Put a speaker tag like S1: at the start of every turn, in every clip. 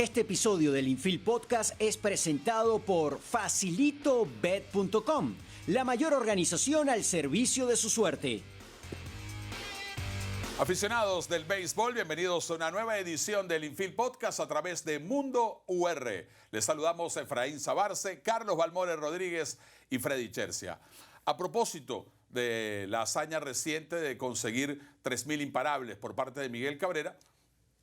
S1: Este episodio del Infield Podcast es presentado por FacilitoBet.com, la mayor organización al servicio de su suerte.
S2: Aficionados del béisbol, bienvenidos a una nueva edición del Infield Podcast a través de Mundo UR. Les saludamos a Efraín Sabarce, Carlos Balmores Rodríguez y Freddy Chercia. A propósito de la hazaña reciente de conseguir 3,000 imparables por parte de Miguel Cabrera,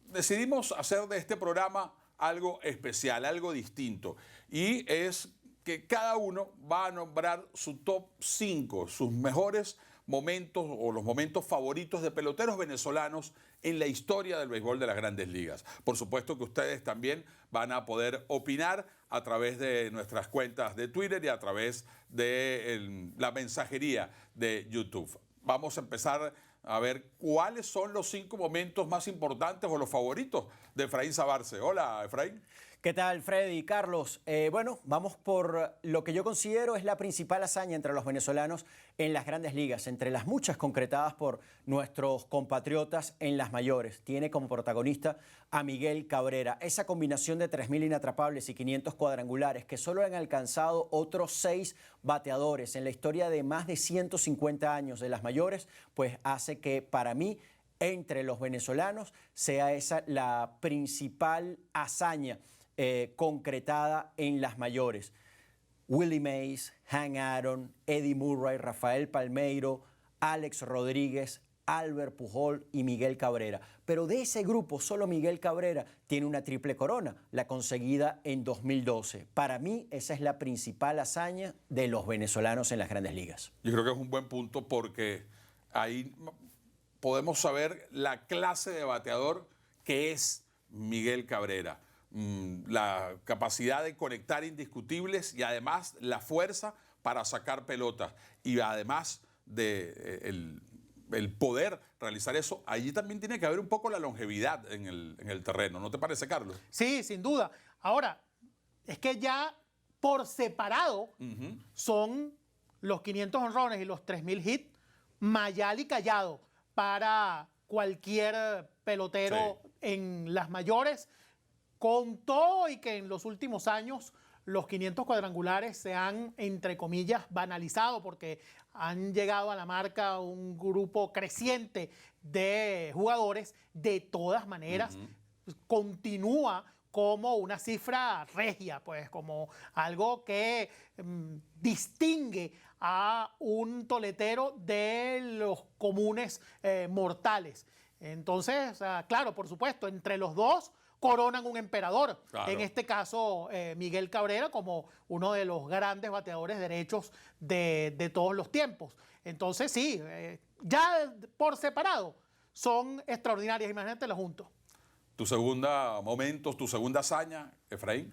S2: decidimos hacer de este programa algo especial, algo distinto. Y es que cada uno va a nombrar su top 5, sus mejores momentos o los momentos favoritos de peloteros venezolanos en la historia del béisbol de las Grandes Ligas. Por supuesto que ustedes también van a poder opinar a través de nuestras cuentas de Twitter y a través de la mensajería de YouTube. Vamos a empezar a ver cuáles son los 5 momentos más importantes o los favoritos de Efraín Sabarce. Hola, Efraín.
S1: ¿Qué tal, Freddy? Carlos, vamos por lo que yo considero es la principal hazaña entre los venezolanos en las Grandes Ligas, entre las muchas concretadas por nuestros compatriotas en las mayores. Tiene como protagonista a Miguel Cabrera. Esa combinación de 3,000 inatrapables y 500 cuadrangulares que solo han alcanzado otros 6 bateadores en la historia de más de 150 años de las mayores, pues hace que para mí entre los venezolanos sea esa la principal hazaña concretada en las mayores. Willie Mays, Hank Aaron, Eddie Murray, Rafael Palmeiro, Alex Rodríguez, Albert Pujol y Miguel Cabrera. Pero de ese grupo, solo Miguel Cabrera tiene una triple corona, la conseguida en 2012. Para mí, esa es la principal hazaña de los venezolanos en las Grandes Ligas.
S2: Yo creo que es un buen punto porque ahí podemos saber la clase de bateador que es Miguel Cabrera. La capacidad de conectar indiscutibles y además la fuerza para sacar pelotas y además de el poder realizar eso, allí también tiene que haber un poco la longevidad en el terreno, ¿no te parece, Carlos?
S3: Sí, sin duda. Ahora, es que ya por separado son los 500 honrones y los 3,000 hits mayal y callado para cualquier pelotero en las mayores. Con todo y que en los últimos años los 500 cuadrangulares se han, entre comillas, banalizado porque han llegado a la marca un grupo creciente de jugadores, de todas maneras continúa como una cifra regia, pues como algo que distingue a un toletero de los comunes mortales. Entonces, claro, por supuesto, entre los dos coronan un emperador. Claro. En este caso, Miguel Cabrera como uno de los grandes bateadores derechos de todos los tiempos. Entonces, sí, ya por separado son extraordinarias. Imagínatelo juntos.
S2: Tu segunda hazaña, Efraín.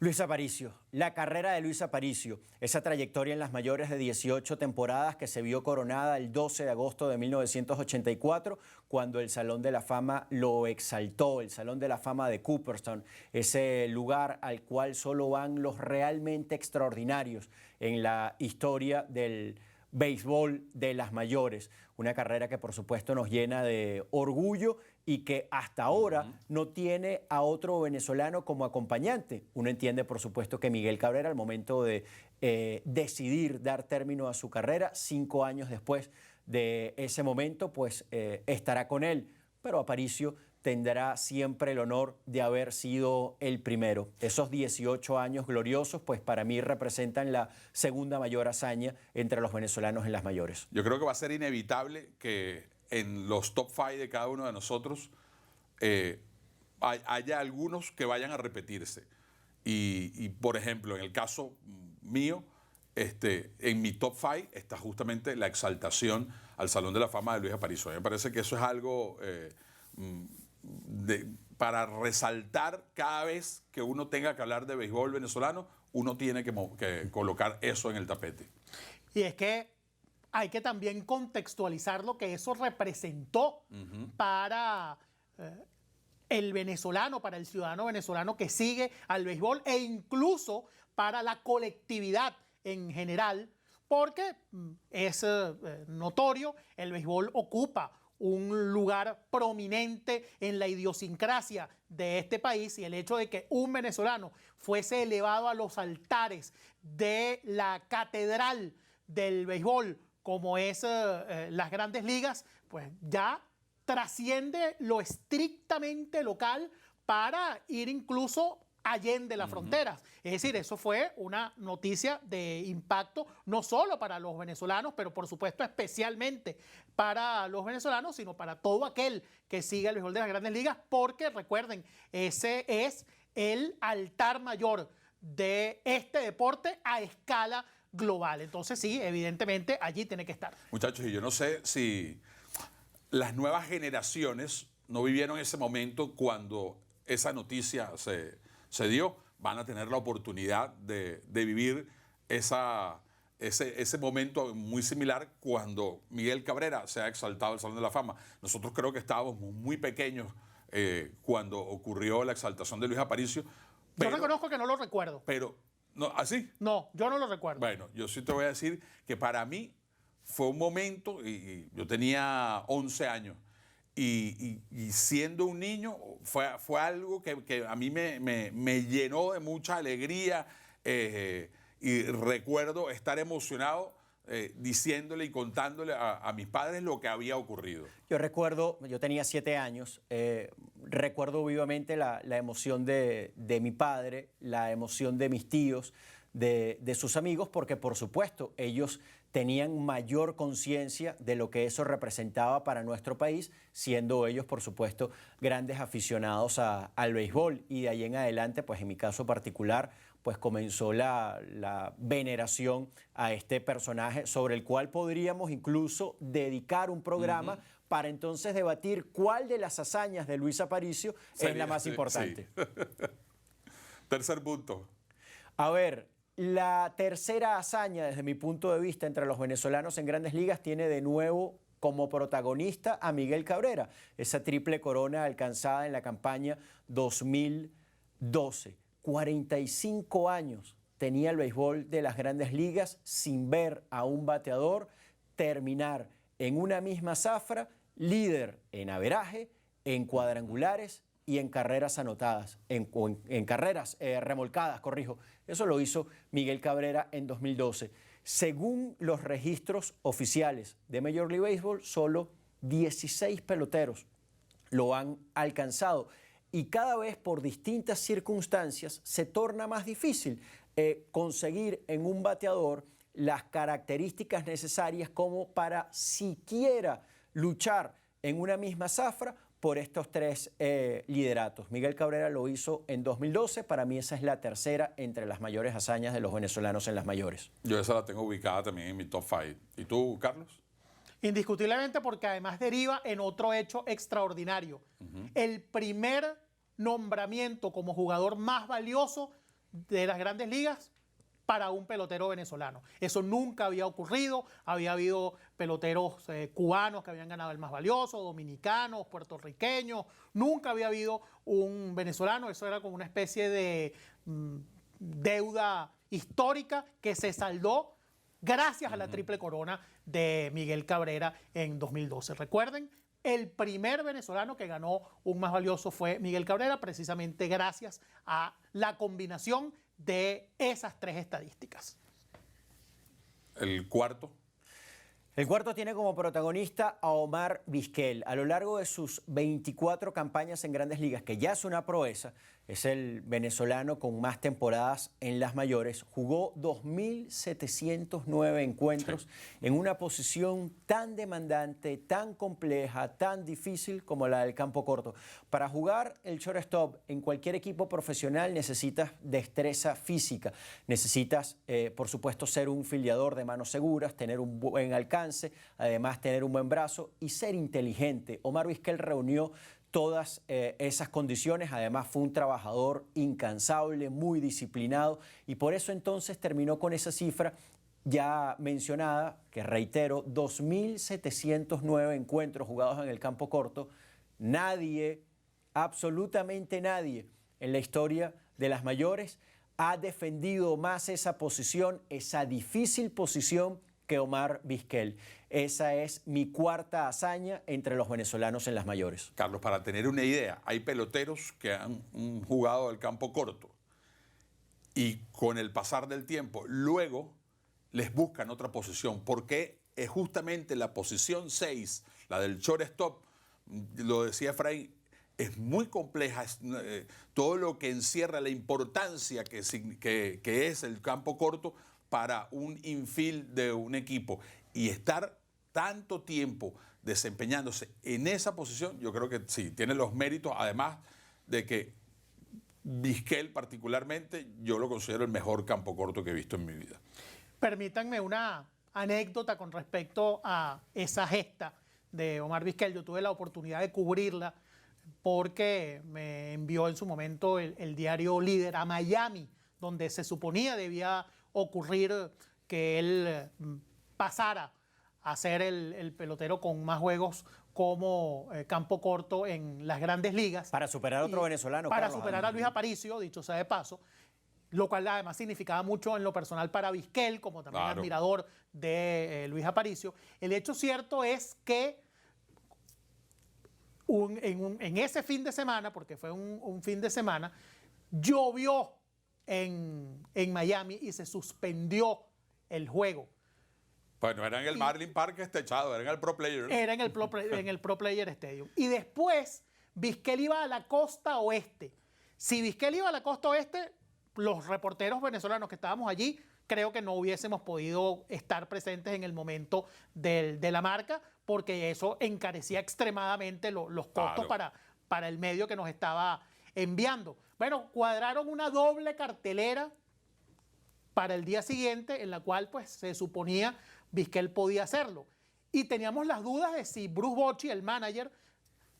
S1: Luis Aparicio, la carrera de Luis Aparicio, esa trayectoria en las mayores de 18 temporadas que se vio coronada el 12 de agosto de 1984, cuando el Salón de la Fama lo exaltó, el Salón de la Fama de Cooperstown, ese lugar al cual solo van los realmente extraordinarios en la historia del béisbol de las mayores. Una carrera que por supuesto nos llena de orgullo y que hasta ahora no tiene a otro venezolano como acompañante. Uno entiende por supuesto que Miguel Cabrera al momento de decidir dar término a su carrera, 5 años después de ese momento, pues estará con él. Pero Aparicio tendrá siempre el honor de haber sido el primero. Esos 18 años gloriosos, pues para mí representan la segunda mayor hazaña entre los venezolanos en las mayores.
S2: Yo creo que va a ser inevitable que en los top 5 de cada uno de nosotros haya algunos que vayan a repetirse. Y por ejemplo, en el caso mío, en mi top 5 está justamente la exaltación al Salón de la Fama de Luis Aparicio. Me parece que eso es algo para resaltar cada vez que uno tenga que hablar de béisbol venezolano, uno tiene que colocar eso en el tapete.
S3: Y es que hay que también contextualizar lo que eso representó para el venezolano, para el ciudadano venezolano que sigue al béisbol e incluso para la colectividad en general, porque es notorio, el béisbol ocupa un lugar prominente en la idiosincrasia de este país, y el hecho de que un venezolano fuese elevado a los altares de la catedral del béisbol como es las Grandes Ligas, pues ya trasciende lo estrictamente local para ir incluso allende las fronteras. Es decir, eso fue una noticia de impacto no solo para los venezolanos, pero por supuesto especialmente para los venezolanos, sino para todo aquel que siga el béisbol de las Grandes Ligas, porque recuerden, ese es el altar mayor de este deporte a escala global. Entonces sí, evidentemente allí tiene que estar.
S2: Muchachos, y yo no sé si las nuevas generaciones no vivieron ese momento cuando esa noticia se dio, van a tener la oportunidad de vivir ese momento muy similar cuando Miguel Cabrera se ha exaltado al Salón de la Fama. Nosotros creo que estábamos muy pequeños cuando ocurrió la exaltación de Luis Aparicio.
S3: Yo reconozco que no lo recuerdo.
S2: Pero, ¿no, así?
S3: No, yo no lo recuerdo.
S2: Bueno, yo sí te voy a decir que para mí fue un momento, y yo tenía 11 años, y siendo un niño fue algo que a mí me llenó de mucha alegría, y recuerdo estar emocionado diciéndole y contándole a mis padres lo que había ocurrido.
S1: Yo recuerdo, yo tenía 7 años, recuerdo vivamente la emoción de mi padre, la emoción de mis tíos, de sus amigos, porque por supuesto ellos tenían mayor conciencia de lo que eso representaba para nuestro país, siendo ellos, por supuesto, grandes aficionados al béisbol. Y de ahí en adelante, pues en mi caso particular, pues comenzó la veneración a este personaje, sobre el cual podríamos incluso dedicar un programa para entonces debatir cuál de las hazañas de Luis Aparicio es la más importante.
S2: Sí. Tercer punto.
S1: A ver, la tercera hazaña, desde mi punto de vista, entre los venezolanos en Grandes Ligas, tiene de nuevo como protagonista a Miguel Cabrera, esa triple corona alcanzada en la campaña 2012. 45 años tenía el béisbol de las Grandes Ligas sin ver a un bateador terminar en una misma zafra, líder en averaje, en cuadrangulares y en carreras anotadas, en carreras remolcadas, corrijo. Eso lo hizo Miguel Cabrera en 2012. Según los registros oficiales de Major League Baseball, solo 16 peloteros lo han alcanzado. Y cada vez por distintas circunstancias se torna más difícil conseguir en un bateador las características necesarias como para siquiera luchar en una misma zafra por estos tres lideratos. Miguel Cabrera lo hizo en 2012, para mí esa es la tercera entre las mayores hazañas de los venezolanos en las mayores.
S2: Yo esa la tengo ubicada también en mi top 5. ¿Y tú, Carlos?
S3: Indiscutiblemente, porque además deriva en otro hecho extraordinario. El primer nombramiento como jugador más valioso de las Grandes Ligas para un pelotero venezolano. Eso nunca había ocurrido. Había habido peloteros cubanos que habían ganado el más valioso, dominicanos, puertorriqueños. Nunca había habido un venezolano. Eso era como una especie de deuda histórica que se saldó gracias a la triple corona de Miguel Cabrera en 2012. Recuerden, el primer venezolano que ganó un más valioso fue Miguel Cabrera, precisamente gracias a la combinación de esas tres estadísticas.
S2: El cuarto.
S1: El cuarto tiene como protagonista a Omar Vizquel. A lo largo de sus 24 campañas en Grandes Ligas, que ya es una proeza, es el venezolano con más temporadas en las mayores, jugó 2.709 encuentros en una posición tan demandante, tan compleja, tan difícil como la del campo corto. Para jugar el shortstop en cualquier equipo profesional necesitas destreza física, necesitas, por supuesto, ser un fildeador de manos seguras, tener un buen alcance, además tener un buen brazo y ser inteligente. Omar Vizquel reunió todas esas condiciones, además fue un trabajador incansable, muy disciplinado, y por eso entonces terminó con esa cifra ya mencionada, que reitero, 2.709 encuentros jugados en el campo corto. Nadie, absolutamente nadie en la historia de las mayores ha defendido más esa posición, esa difícil posición, que Omar Vizquel. Esa es mi cuarta hazaña entre los venezolanos en las mayores.
S2: Carlos, para tener una idea, hay peloteros que han jugado del campo corto y con el pasar del tiempo luego les buscan otra posición, porque es justamente la posición 6, la del shortstop, lo decía Efraín, es muy compleja, todo lo que encierra la importancia que es el campo corto para un infield de un equipo, y estar tanto tiempo desempeñándose en esa posición, yo creo que sí, tiene los méritos, además de que Vizquel particularmente, yo lo considero el mejor campo corto que he visto en mi vida.
S3: Permítanme una anécdota con respecto a esa gesta de Omar Vizquel. Yo tuve la oportunidad de cubrirla porque me envió en su momento el diario Líder a Miami, donde se suponía debía ocurrir que él pasara a ser el pelotero con más juegos como campo corto en las grandes ligas.
S1: Para superar a otro venezolano.
S3: Para
S1: Carlos,
S3: superar a Luis Aparicio, dicho sea de paso, lo cual además significaba mucho en lo personal para Vizquel, como también
S2: Claro.
S3: admirador de Luis Aparicio. El hecho cierto es que en ese fin de semana, porque fue un fin de semana, llovió en Miami y se suspendió el juego.
S2: Bueno, era en el Marlin Park techado, era en el Pro Player.
S3: Era en el Pro Player Stadium. Y después, Vizquel iba a la costa oeste. Si Vizquel iba a la costa oeste, los reporteros venezolanos que estábamos allí, creo que no hubiésemos podido estar presentes en el momento de la marca, porque eso encarecía extremadamente los costos
S2: Claro.
S3: para el medio que nos estaba enviando. Bueno, cuadraron una doble cartelera para el día siguiente, en la cual pues se suponía Vizquel podía hacerlo. Y teníamos las dudas de si Bruce Bochy, el manager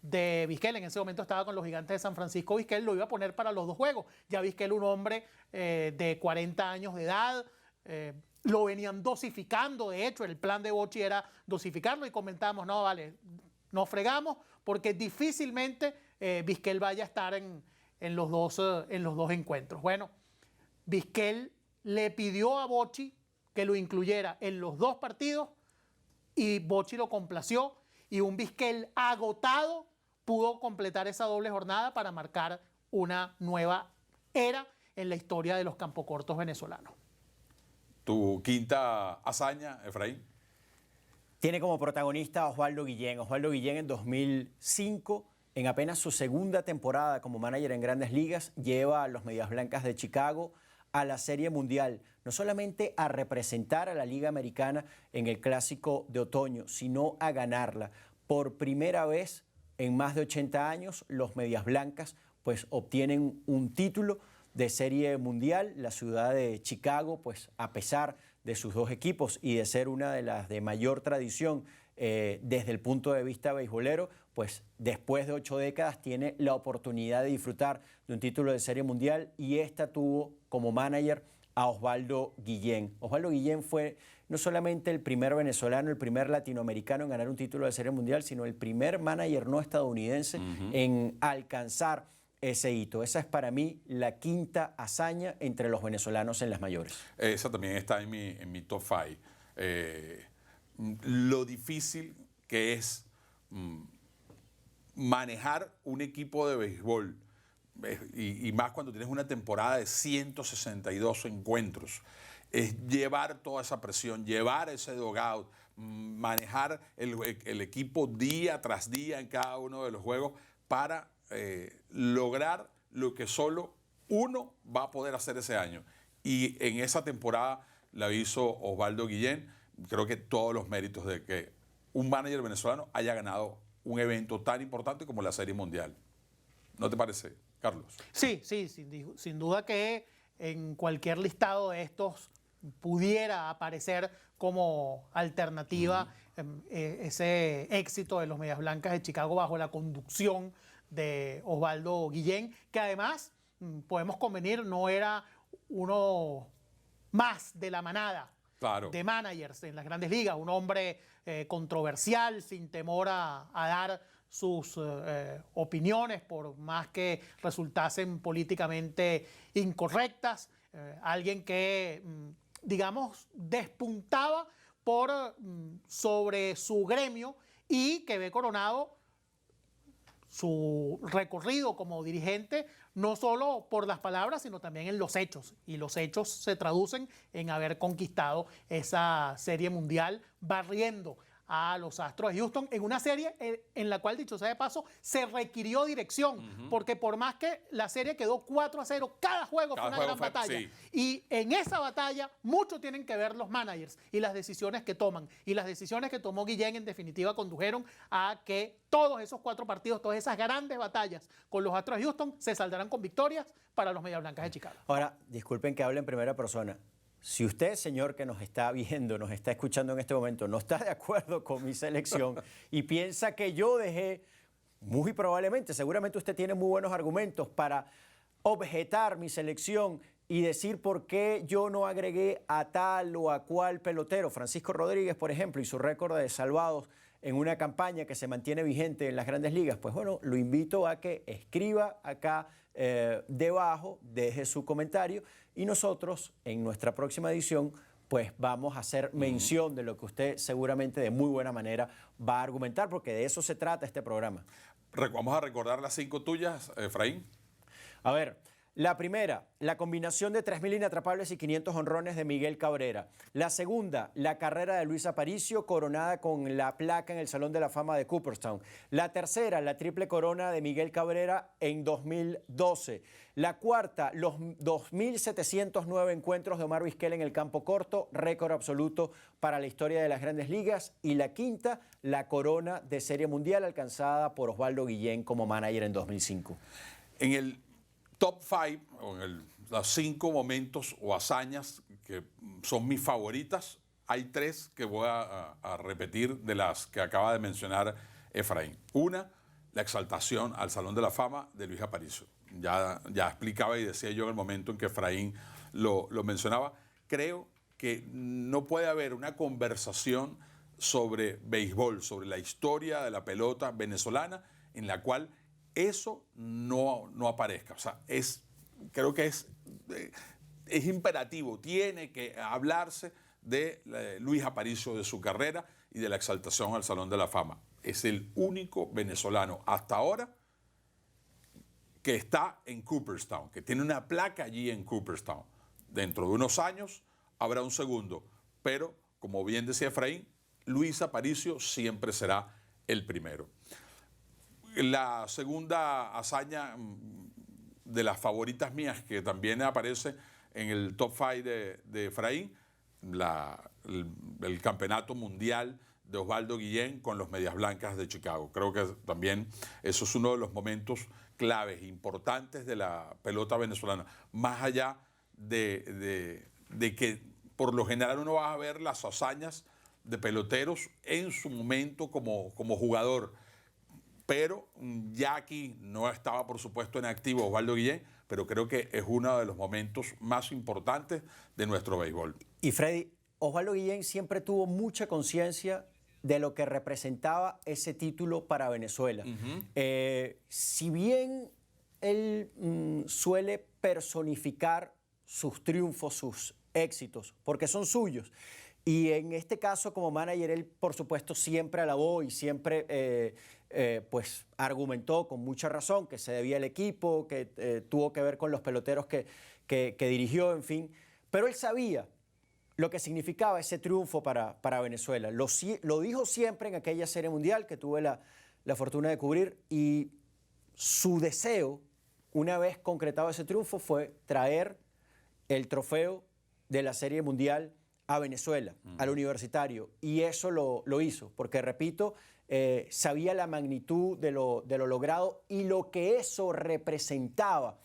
S3: de Vizquel, en ese momento estaba con los Gigantes de San Francisco, Vizquel lo iba a poner para los dos juegos. Ya Vizquel, un hombre de 40 años de edad, lo venían dosificando. De hecho, el plan de Bochy era dosificarlo y comentábamos, no, vale, nos fregamos porque difícilmente Vizquel vaya a estar en los dos encuentros. Bueno, Vizquel le pidió a Bochy que lo incluyera en los dos partidos y Bochy lo complació, y un Vizquel agotado pudo completar esa doble jornada para marcar una nueva era en la historia de los campocortos venezolanos.
S2: Tu quinta hazaña, Efraín.
S1: Tiene como protagonista a Osvaldo Guillén. Osvaldo Guillén en 2005, en apenas su segunda temporada como manager en Grandes Ligas, lleva a los Medias Blancas de Chicago a la Serie Mundial, no solamente a representar a la Liga Americana en el Clásico de Otoño, sino a ganarla. Por primera vez en más de 80 años, los Medias Blancas pues obtienen un título de Serie Mundial. La ciudad de Chicago, pues a pesar de sus dos equipos y de ser una de las de mayor tradición desde el punto de vista beisbolero, pues después de 8 décadas tiene la oportunidad de disfrutar de un título de Serie Mundial, y esta tuvo como manager a Osvaldo Guillén. Osvaldo Guillén fue no solamente el primer venezolano, el primer latinoamericano en ganar un título de Serie Mundial, sino el primer manager no estadounidense en alcanzar ese hito. Esa es para mí la quinta hazaña entre los venezolanos en las mayores.
S2: Esa también está en mi top 5. Lo difícil que es manejar un equipo de béisbol, y más cuando tienes una temporada de 162 encuentros, es llevar toda esa presión, llevar ese dugout, manejar el equipo día tras día en cada uno de los juegos para lograr lo que solo uno va a poder hacer ese año. Y en esa temporada la hizo Osvaldo Guillén. Creo que todos los méritos de que un manager venezolano haya ganado un evento tan importante como la Serie Mundial. ¿No te parece, Carlos?
S3: Sí, sin duda que en cualquier listado de estos pudiera aparecer como alternativa ese éxito de los Medias Blancas de Chicago bajo la conducción de Osvaldo Guillén, que además, podemos convenir, no era uno más de la manada. Claro. De managers en las Grandes Ligas, un hombre controversial, sin temor a dar sus opiniones, por más que resultasen políticamente incorrectas, alguien que, digamos, despuntaba por sobre su gremio y que ve coronado su recorrido como dirigente no solo por las palabras, sino también en los hechos. Y los hechos se traducen en haber conquistado esa serie mundial barriendo a los Astros de Houston en una serie en la cual, dicho sea de paso, se requirió dirección, porque por más que la serie quedó 4-0, cada juego fue una gran batalla.
S2: Sí.
S3: Y en esa batalla mucho tienen que ver los managers y las decisiones que toman. Y las decisiones que tomó Guillén en definitiva condujeron a que todos esos 4 partidos, todas esas grandes batallas con los Astros de Houston se saldarán con victorias para los Medias Blancas de Chicago.
S1: Ahora, disculpen que hable en primera persona. Si usted, señor, que nos está viendo, nos está escuchando en este momento, no está de acuerdo con mi selección y piensa que yo dejé, muy probablemente, seguramente usted tiene muy buenos argumentos para objetar mi selección y decir por qué yo no agregué a tal o a cual pelotero. Francisco Rodríguez, por ejemplo, y su récord de salvados en una campaña que se mantiene vigente en las Grandes Ligas. Pues bueno, lo invito a que escriba acá debajo, deje su comentario y nosotros en nuestra próxima edición pues vamos a hacer mención de lo que usted seguramente de muy buena manera va a argumentar, porque de eso se trata este programa.
S2: Vamos a recordar las 5 tuyas, Efraín.
S1: A ver, la primera, la combinación de 3.000 inatrapables y 500 honrones de Miguel Cabrera. La segunda, la carrera de Luis Aparicio, coronada con la placa en el Salón de la Fama de Cooperstown. La tercera, la triple corona de Miguel Cabrera en 2012. La cuarta, los 2.709 encuentros de Omar Vizquel en el campo corto, récord absoluto para la historia de las Grandes Ligas. Y la quinta, la corona de Serie Mundial alcanzada por Osvaldo Guillén como manager en 2005.
S2: En el top 5, o en los 5 momentos o hazañas que son mis favoritas, hay 3 que voy a repetir de las que acaba de mencionar Efraín. Una, la exaltación al Salón de la Fama de Luis Aparicio. Ya explicaba y decía yo en el momento en que Efraín lo mencionaba. Creo que no puede haber una conversación sobre béisbol, sobre la historia de la pelota venezolana, en la cual eso no aparezca. O sea, creo que es imperativo, tiene que hablarse de Luis Aparicio, de su carrera y de la exaltación al Salón de la Fama. Es el único venezolano hasta ahora que está en Cooperstown, que tiene una placa allí en Cooperstown. Dentro de unos años habrá un segundo, pero como bien decía Efraín, Luis Aparicio siempre será el primero. La segunda hazaña de las favoritas mías, que también aparece en el top 5 de Efraín, el campeonato mundial de Osvaldo Guillén con los Medias Blancas de Chicago. Creo que también eso es uno de los momentos claves, importantes de la pelota venezolana. Más allá de que por lo general uno va a ver las hazañas de peloteros en su momento como jugador. Pero ya aquí no estaba, por supuesto, en activo Osvaldo Guillén, pero creo que es uno de los momentos más importantes de nuestro béisbol.
S1: Y Freddy, Osvaldo Guillén siempre tuvo mucha conciencia de lo que representaba ese título para Venezuela. Si bien él suele personificar sus triunfos, sus éxitos, porque son suyos, y en este caso como manager él por supuesto siempre alabó y siempre pues argumentó con mucha razón que se debía al equipo, que tuvo que ver con los peloteros que dirigió, en fin, pero él sabía lo que significaba ese triunfo para Venezuela. Lo dijo siempre en aquella Serie Mundial que tuve la fortuna de cubrir, y su deseo, una vez concretado ese triunfo, fue traer el trofeo de la Serie Mundial a Venezuela, al Universitario, y eso lo hizo, porque repito, sabía la magnitud de lo logrado y lo que eso representaba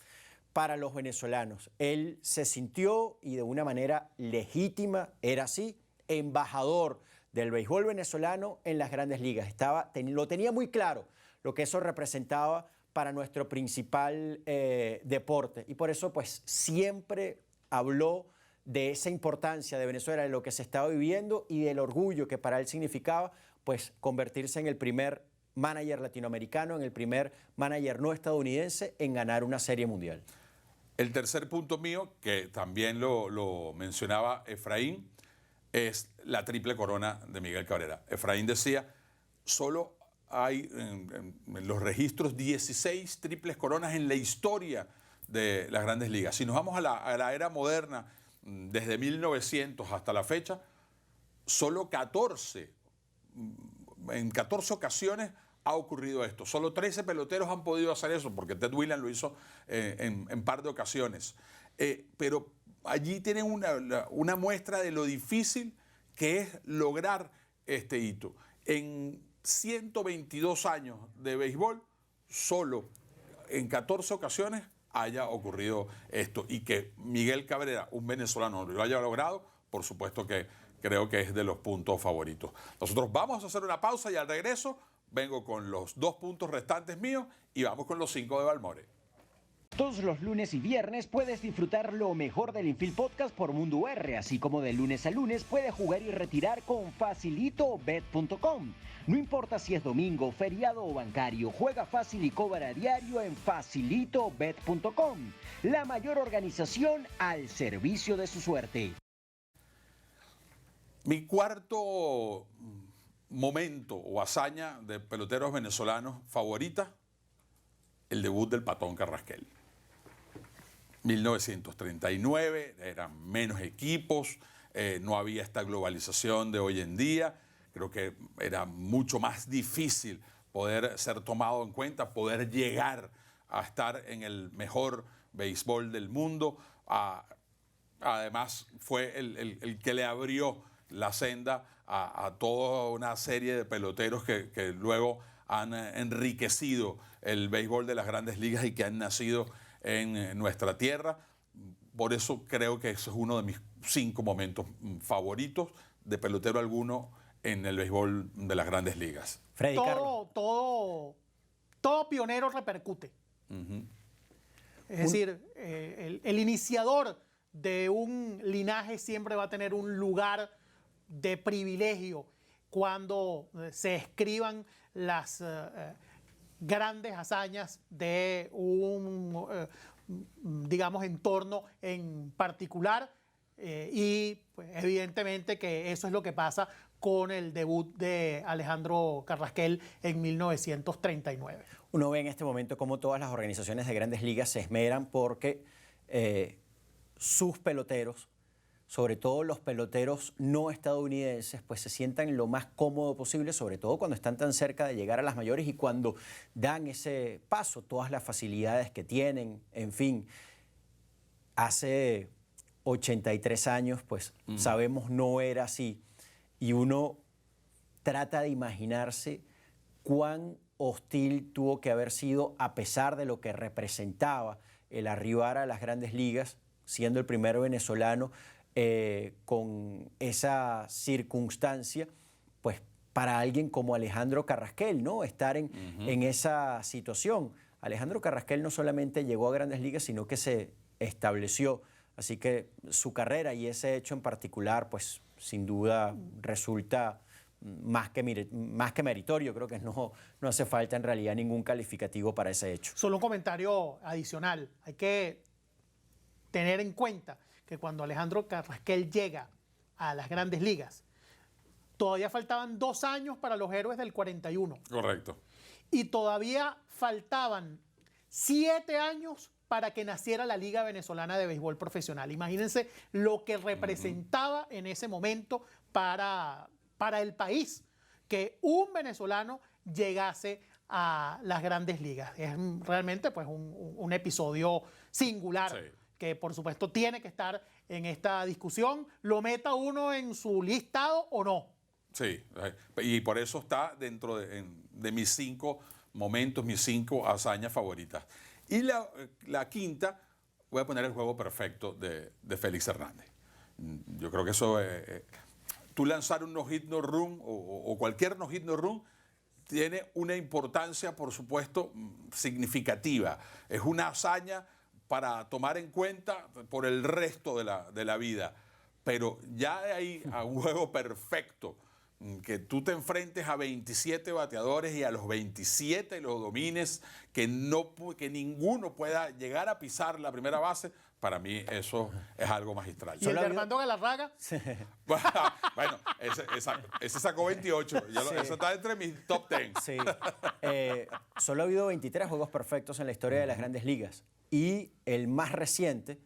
S1: para los venezolanos. Él se sintió, y de una manera legítima, era así, embajador del béisbol venezolano en las Grandes Ligas. Lo tenía muy claro lo que eso representaba para nuestro principal deporte, y por eso pues siempre habló de esa importancia de Venezuela, de lo que se estaba viviendo y del orgullo que para él significaba pues convertirse en el primer manager latinoamericano, en el primer manager no estadounidense en ganar una Serie Mundial.
S2: El tercer punto mío, que también lo mencionaba Efraín, es la triple corona de Miguel Cabrera. Efraín decía, solo hay en los registros 16 triples coronas en la historia de las Grandes Ligas. Si nos vamos a la era moderna, desde 1900 hasta la fecha, solo 14, en 14 ocasiones ha ocurrido esto. Solo 13 peloteros han podido hacer eso, porque Ted Williams lo hizo en par de ocasiones. Pero allí tienen una muestra de lo difícil que es lograr este hito. En 122 años de béisbol, solo en 14 ocasiones haya ocurrido esto. Y que Miguel Cabrera, un venezolano, lo haya logrado, por supuesto que creo que es de los puntos favoritos. Nosotros vamos a hacer una pausa y al regreso vengo con los 2 puntos restantes míos y vamos con los 5 de Balmore.
S4: Todos los lunes y viernes puedes disfrutar lo mejor del Infield Podcast por Mundo UR, así como de lunes a lunes puedes jugar y retirar con facilitobet.com. No importa si es domingo, feriado o bancario, juega fácil y cobra a diario en facilitobet.com. La mayor organización al servicio de su suerte.
S2: Mi cuarto momento o hazaña de peloteros venezolanos favorita, el debut del Patón Carrasquel. 1939, eran menos equipos, no había esta globalización de hoy en día. Creo que era mucho más difícil poder ser tomado en cuenta, poder llegar a estar en el mejor béisbol del mundo. Además, fue el que le abrió la senda a toda una serie de peloteros que luego han enriquecido el béisbol de las Grandes Ligas y que han nacido en nuestra tierra. Por eso creo que ese es uno de mis 5 momentos favoritos de pelotero alguno en el béisbol de las Grandes Ligas.
S1: Freddy, Carlos.
S3: Todo pionero repercute. Es decir, el iniciador de un linaje siempre va a tener un lugar de privilegio cuando se escriban las grandes hazañas de un, digamos, entorno en particular. Y pues, evidentemente que eso es lo que pasa con el debut de Alejandro Carrasquel en 1939.
S1: Uno ve en este momento cómo todas las organizaciones de Grandes Ligas se esmeran porque sus peloteros, sobre todo los peloteros no estadounidenses, pues se sientan lo más cómodo posible, sobre todo cuando están tan cerca de llegar a las mayores y cuando dan ese paso, todas las facilidades que tienen, en fin. Hace 83 años, pues sabemos no era así. Y uno trata de imaginarse cuán hostil tuvo que haber sido, a pesar de lo que representaba el arribar a las Grandes Ligas, siendo el primero venezolano, con esa circunstancia, pues para alguien como Alejandro Carrasquel, ¿no? Estar en esa situación. Alejandro Carrasquel no solamente llegó a Grandes Ligas, sino que se estableció. Así que su carrera y ese hecho en particular, pues sin duda resulta más que meritorio. Creo que no hace falta en realidad ningún calificativo para ese hecho.
S3: Solo un comentario adicional. Hay que tener en cuenta que cuando Alejandro Carrasquel llega a las Grandes Ligas, todavía faltaban 2 años para los héroes del 41.
S2: Correcto.
S3: Y todavía faltaban 7 años para que naciera la Liga Venezolana de Béisbol Profesional. Imagínense lo que representaba en ese momento para el país que un venezolano llegase a las Grandes Ligas. Es realmente pues, un episodio singular. Sí. Que por supuesto tiene que estar en esta discusión, lo meta uno en su listado o no.
S2: Sí, y por eso está dentro de mis 5 momentos, mis 5 hazañas favoritas. Y la quinta, voy a poner el juego perfecto de Félix Hernández. Yo creo que eso, tú lanzar un no-hit, no-run o cualquier no-hit, no-run, tiene una importancia, por supuesto, significativa. Es una hazaña para tomar en cuenta por el resto de la vida. Pero ya de ahí a un juego perfecto, que tú te enfrentes a 27 bateadores y a los 27 los domines, que ninguno pueda llegar a pisar la primera base, para mí eso es algo magistral.
S3: Y el de Armando Galarraga,
S2: Bueno, ese sacó 28. Eso está entre mis top 10.
S1: Sí. Solo ha habido 23 juegos perfectos en la historia de las grandes ligas. Y el más reciente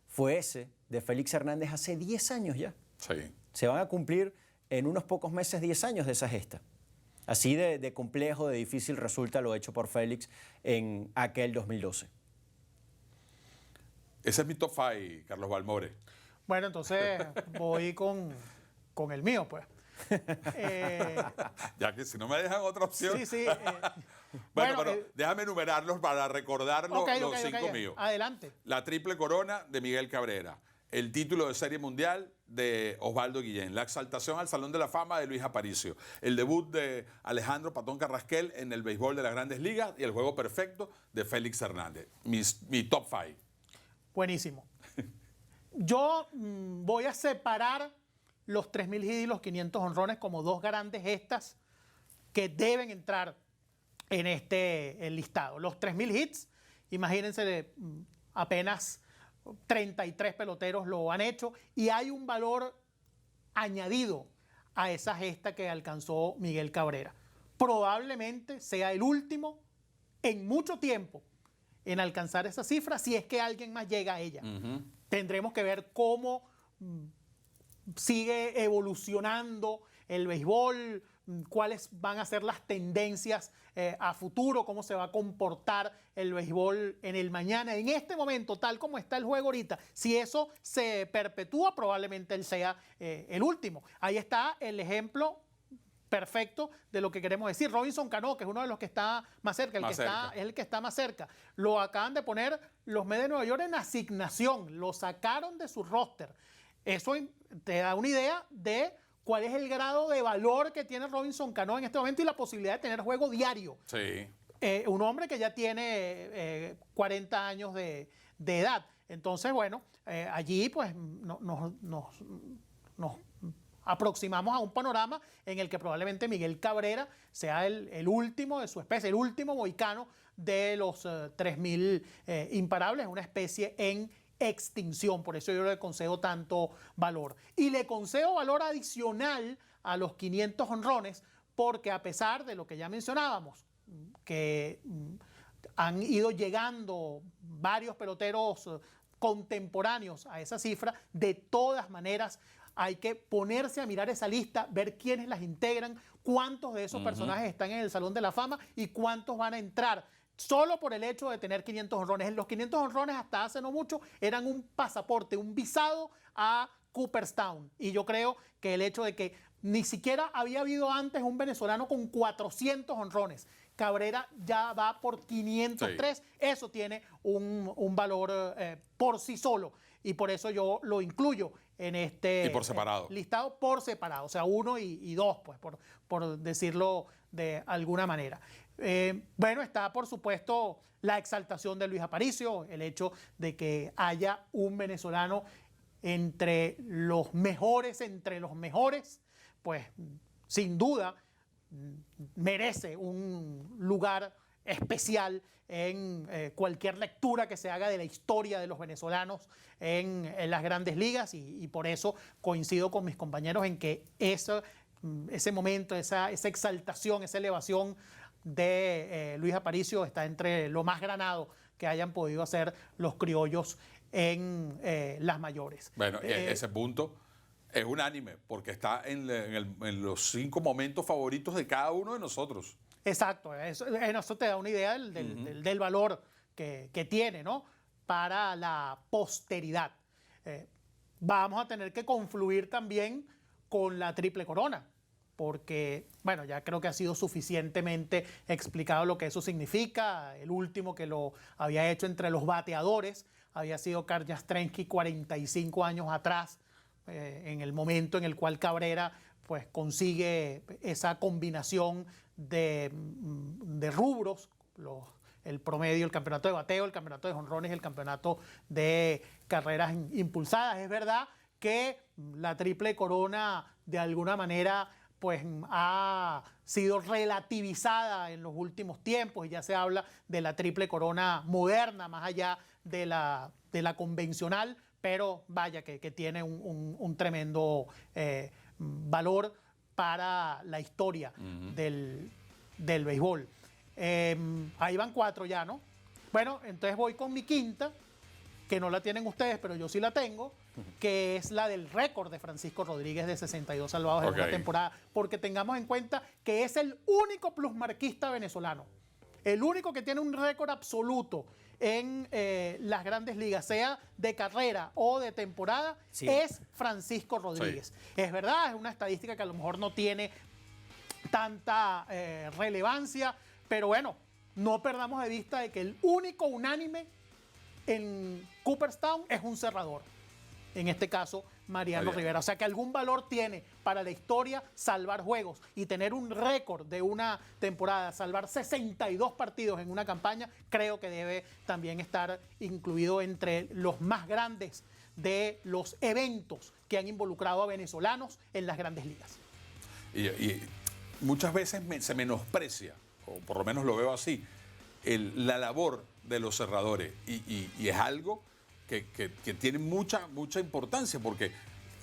S1: fue ese de Félix Hernández hace 10 años ya.
S2: Sí.
S1: Se van a cumplir en unos pocos meses 10 años de esa gesta. Así de complejo, de difícil resulta lo hecho por Félix en aquel 2012.
S2: Ese es mi top 5, Carlos Balmore.
S3: bueno, entonces voy con el mío, pues.
S2: Ya que si no me dejan otra opción.
S3: Sí, sí.
S2: Bueno, pero déjame enumerarlos para recordar los 5 míos.
S3: Adelante.
S2: La triple corona de Miguel Cabrera. El título de Serie Mundial de Osvaldo Guillén. La exaltación al Salón de la Fama de Luis Aparicio. El debut de Alejandro Patón Carrasquel en el béisbol de las Grandes Ligas. Y el juego perfecto de Félix Hernández. Mi top 5.
S3: Buenísimo. Yo voy a separar los 3.000 hits y los 500 honrones como dos grandes gestas que deben entrar en este listado. Los 3.000 hits, imagínense, apenas 33 peloteros lo han hecho y hay un valor añadido a esa gesta que alcanzó Miguel Cabrera. Probablemente sea el último en mucho tiempo en alcanzar esa cifra si es que alguien más llega a ella. Tendremos que ver cómo sigue evolucionando el béisbol, cuáles van a ser las tendencias a futuro, cómo se va a comportar el béisbol en el mañana. En este momento, tal como está el juego ahorita, si eso se perpetúa, probablemente él sea el último. Ahí está el ejemplo perfecto de lo que queremos decir. Robinson Cano, que es uno de los que está más cerca, es el que está más cerca. Lo acaban de poner los Mets de Nueva York en asignación, lo sacaron de su roster. Eso te da una idea de cuál es el grado de valor que tiene Robinson Cano en este momento y la posibilidad de tener juego diario.
S2: Sí.
S3: Un hombre que ya tiene 40 años de edad. Entonces, bueno, allí pues nos aproximamos a un panorama en el que probablemente Miguel Cabrera sea el último de su especie, el último mohicano de los 3.000 imparables, una especie en extinción. Por eso yo le concedo tanto valor. Y le concedo valor adicional a los 500 honrones porque a pesar de lo que ya mencionábamos, que han ido llegando varios peloteros contemporáneos a esa cifra, de todas maneras hay que ponerse a mirar esa lista, ver quiénes las integran, cuántos de esos personajes están en el Salón de la Fama y cuántos van a entrar. Solo por el hecho de tener 500 honrones. Los 500 honrones hasta hace no mucho eran un pasaporte, un visado a Cooperstown. Y yo creo que el hecho de que ni siquiera había habido antes un venezolano con 400 honrones. Cabrera ya va por 503. Sí. Eso tiene un valor por sí solo. Y por eso yo lo incluyo en este
S2: y por separado.
S3: Listado por separado. O sea, 1 y 2, pues, por decirlo de alguna manera. Bueno, está por supuesto la exaltación de Luis Aparicio, el hecho de que haya un venezolano entre los mejores, pues sin duda merece un lugar especial en cualquier lectura que se haga de la historia de los venezolanos en las grandes ligas y por eso coincido con mis compañeros en que ese momento, esa exaltación, esa elevación de Luis Aparicio está entre lo más granado que hayan podido hacer los criollos en las mayores.
S2: Bueno, ese punto es unánime porque está en los 5 momentos favoritos de cada uno de nosotros.
S3: Exacto, eso te da una idea del valor que tiene, ¿no? Para la posteridad. Vamos a tener que confluir también con la triple corona, porque, bueno, ya creo que ha sido suficientemente explicado lo que eso significa. El último que lo había hecho entre los bateadores había sido Carl Yastrzemski 45 años atrás, en el momento en el cual Cabrera pues consigue esa combinación de rubros, el promedio, el campeonato de bateo, el campeonato de jonrones y el campeonato de carreras impulsadas. Es verdad que la triple corona de alguna manera pues ha sido relativizada en los últimos tiempos y ya se habla de la triple corona moderna, más allá de la de la convencional, pero vaya que tiene un tremendo valor para la historia del béisbol. Ahí van 4 ya, ¿no? Bueno, entonces voy con mi quinta, que no la tienen ustedes, pero yo sí la tengo, que es la del récord de Francisco Rodríguez de 62 salvados en una temporada, porque tengamos en cuenta que es el único plusmarquista venezolano, el único que tiene un récord absoluto en las grandes ligas, sea de carrera o de temporada,
S1: sí,
S3: es Francisco Rodríguez. Sí. Es verdad, es una estadística que a lo mejor no tiene tanta relevancia, pero bueno, no perdamos de vista de que el único unánime en Cooperstown es un cerrador. En este caso, Mariano Rivera. O sea que algún valor tiene para la historia salvar juegos y tener un récord de una temporada, salvar 62 partidos en una campaña, creo que debe también estar incluido entre los más grandes de los eventos que han involucrado a venezolanos en las grandes ligas.
S2: Y muchas veces se menosprecia, o por lo menos lo veo así, la labor de los cerradores. Y es algo que tiene mucha importancia, porque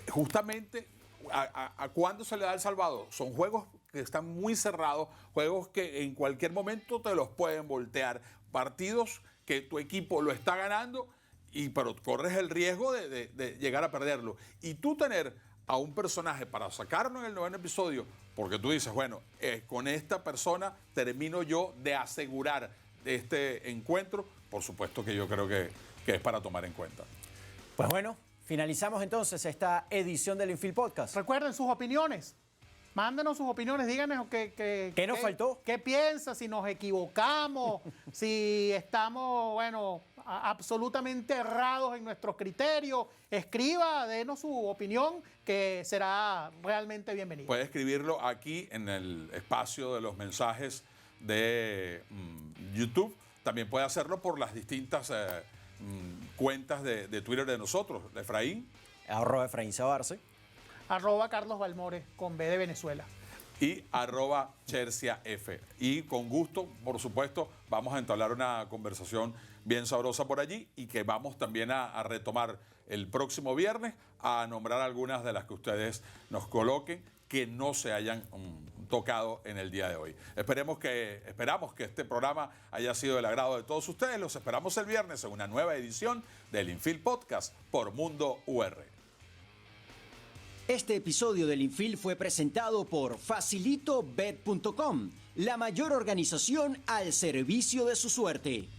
S2: justamente a cuándo se le da el salvado. Son juegos que están muy cerrados, juegos que en cualquier momento te los pueden voltear, partidos que tu equipo lo está ganando, pero corres el riesgo de llegar a perderlo. Y tú tener a un personaje para sacarlo en el 9º episodio, porque tú dices, bueno, con esta persona termino yo de asegurar este encuentro, por supuesto que yo creo que es para tomar en cuenta.
S1: Pues bueno, finalizamos entonces esta edición del Infield Podcast.
S3: Recuerden sus opiniones. Mándenos sus opiniones, díganos
S1: ¿Qué nos faltó?
S3: ¿Qué piensa? Si nos equivocamos, si estamos, bueno, absolutamente errados en nuestros criterios. Escriba, denos su opinión, que será realmente bienvenida.
S2: Puede escribirlo aquí en el espacio de los mensajes de YouTube. También puede hacerlo por las distintas cuentas de Twitter de nosotros, de Efraín.
S1: @Efraín Sabarce.
S3: @Carlos Balmores, con B de Venezuela.
S2: Y @CherciaF. Y con gusto, por supuesto, vamos a entablar una conversación bien sabrosa por allí y que vamos también a retomar el próximo viernes, a nombrar algunas de las que ustedes nos coloquen que no se hayan tocado en el día de hoy. Esperamos que este programa haya sido del agrado de todos ustedes. Los esperamos el viernes en una nueva edición del Infield Podcast por Mundo UR.
S1: Este episodio del Infield fue presentado por FacilitoBet.com, la mayor organización al servicio de su suerte.